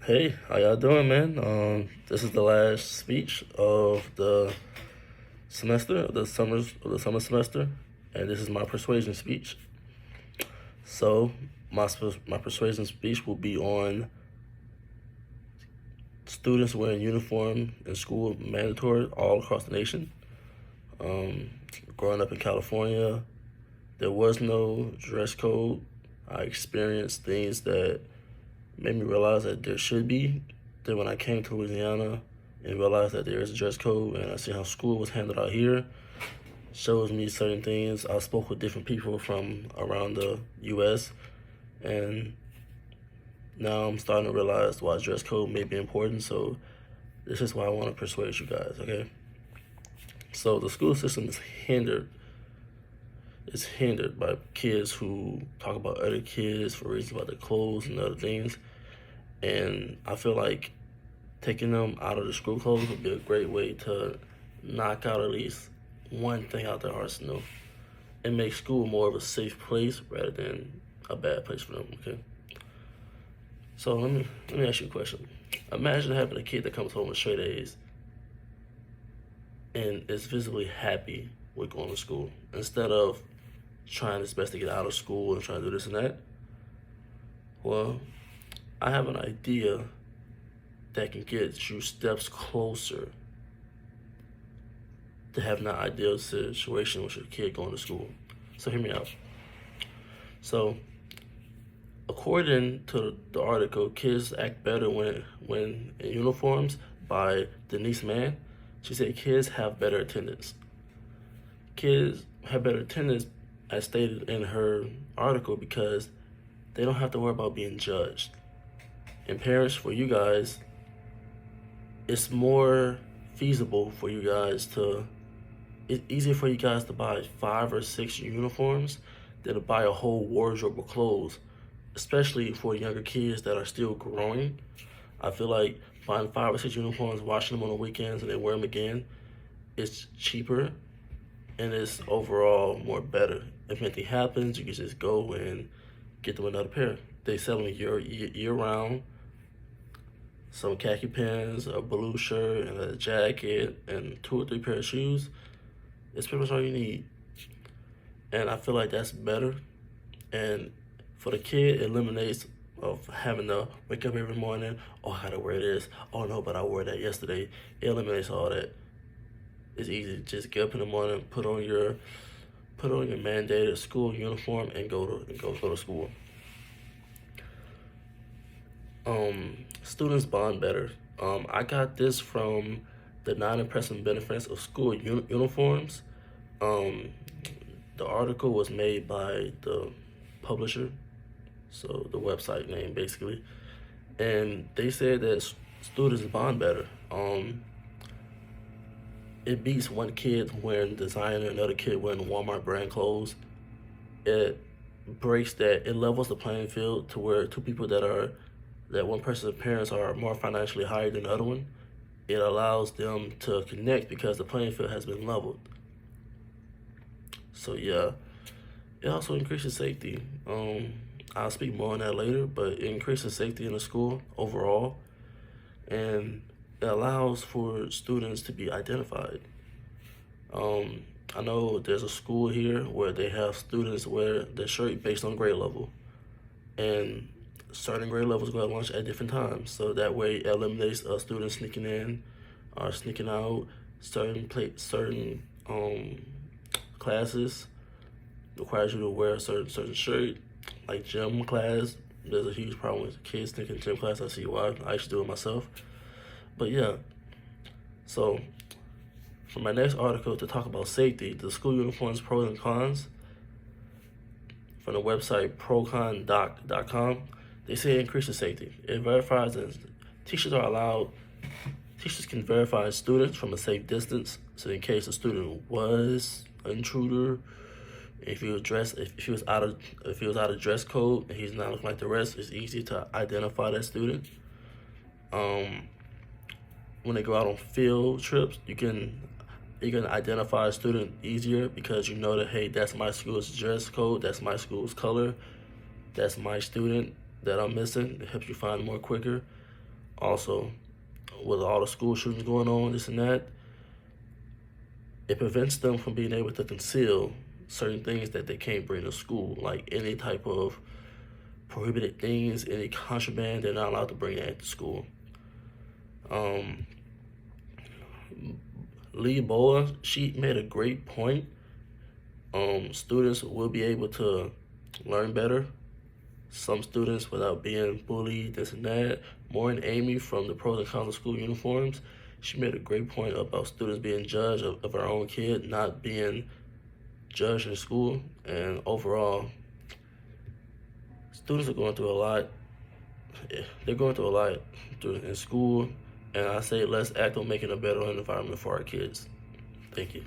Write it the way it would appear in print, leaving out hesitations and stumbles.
Hey, how y'all doing, man? This is the last speech of the semester, of the summer semester, and this is my persuasion speech. So, my persuasion speech will be on students wearing uniform in school mandatory all across the nation. Growing up in California, there was no dress code. I experienced things that made me realize that there should be. Then when I came to Louisiana and realized that there is a dress code and I see how school was handled out here, shows me certain things. I spoke with different people from around the U.S. and now I'm starting to realize why dress code may be important. So this is why I want to persuade you guys, okay? So the school system is hindered. It's hindered by kids who talk about other kids for reasons about their clothes and other things. And I feel like taking them out of the school clothes would be a great way to knock out at least one thing out their arsenal and make school more of a safe place rather than a bad place for them, okay? So let me ask you a question. Imagine having a kid that comes home with straight A's and is visibly happy with going to school instead of trying his best to get out of school and trying to do this and that. Well, I have an idea that can get you steps closer to having that ideal situation with your kid going to school. So hear me out. So according to the article, Kids Act Better When in Uniforms by Denise Mann, she said kids have better attendance. Kids have better attendance, as stated in her article, because they don't have to worry about being judged. And parents, for you guys, it's more feasible for you guys it's easier for you guys to buy 5 or 6 uniforms than to buy a whole wardrobe of clothes, especially for younger kids that are still growing. I feel like buying 5 or 6 uniforms, washing them on the weekends, and then wear them again, it's cheaper and it's overall more better. If anything happens, you can just go and get them another pair. They sell them year round. Some khaki pants, a blue shirt, and a jacket, and 2 or 3 pair of shoes. It's pretty much all you need. And I feel like that's better. And for the kid, it eliminates of having to wake up every morning, oh, I gotta wear this. Oh no, but I wore that yesterday. It eliminates all that. It's easy. Just get up in the morning, put on your mandated school uniform, and go to school. Students bond better. I got this from the non-impressive benefits of school uniforms. The article was made by the publisher, so the website name basically, and they said that students bond better. It beats one kid wearing designer, another kid wearing Walmart brand clothes. It it levels the playing field to where two people that one person's parents are more financially higher than the other one. It allows them to connect because the playing field has been leveled. So yeah, it also increases safety. I'll speak more on that later, but it increases safety in the school overall, and it allows for students to be identified. I know there's a school here where they have students wear their shirt based on grade level, and certain grade levels go at lunch at different times. So that way it eliminates students sneaking in or sneaking out. Certain classes requires you to wear a certain shirt, like gym class. There's a huge problem with kids sneaking gym class. I see why. I used to do it myself. But yeah, so for my next article to talk about safety, the school uniforms pros and cons, from the website procon.com, they say it increases safety. It verifies that teachers can verify students from a safe distance. So in case a student was an intruder, if he was out of dress code and he's not looking like the rest, it's easy to identify that student. When they go out on field trips, you can identify a student easier because you know that, hey, that's my school's dress code, that's my school's color, that's my student that I'm missing. It helps you find more quicker. Also, with all the school shootings going on, this and that, it prevents them from being able to conceal certain things that they can't bring to school, like any type of prohibited things, any contraband. They're not allowed to bring that to school. Lee Boa, she made a great point. Students will be able to learn better. Some students without being bullied, this and that. Maureen Amy from the Pros and Cons of School Uniforms, she made a great point about students being judged of our own kid, not being judged in school. And overall, students are going through a lot. They're going through a lot in school, and I say let's act on making a better environment for our kids. Thank you.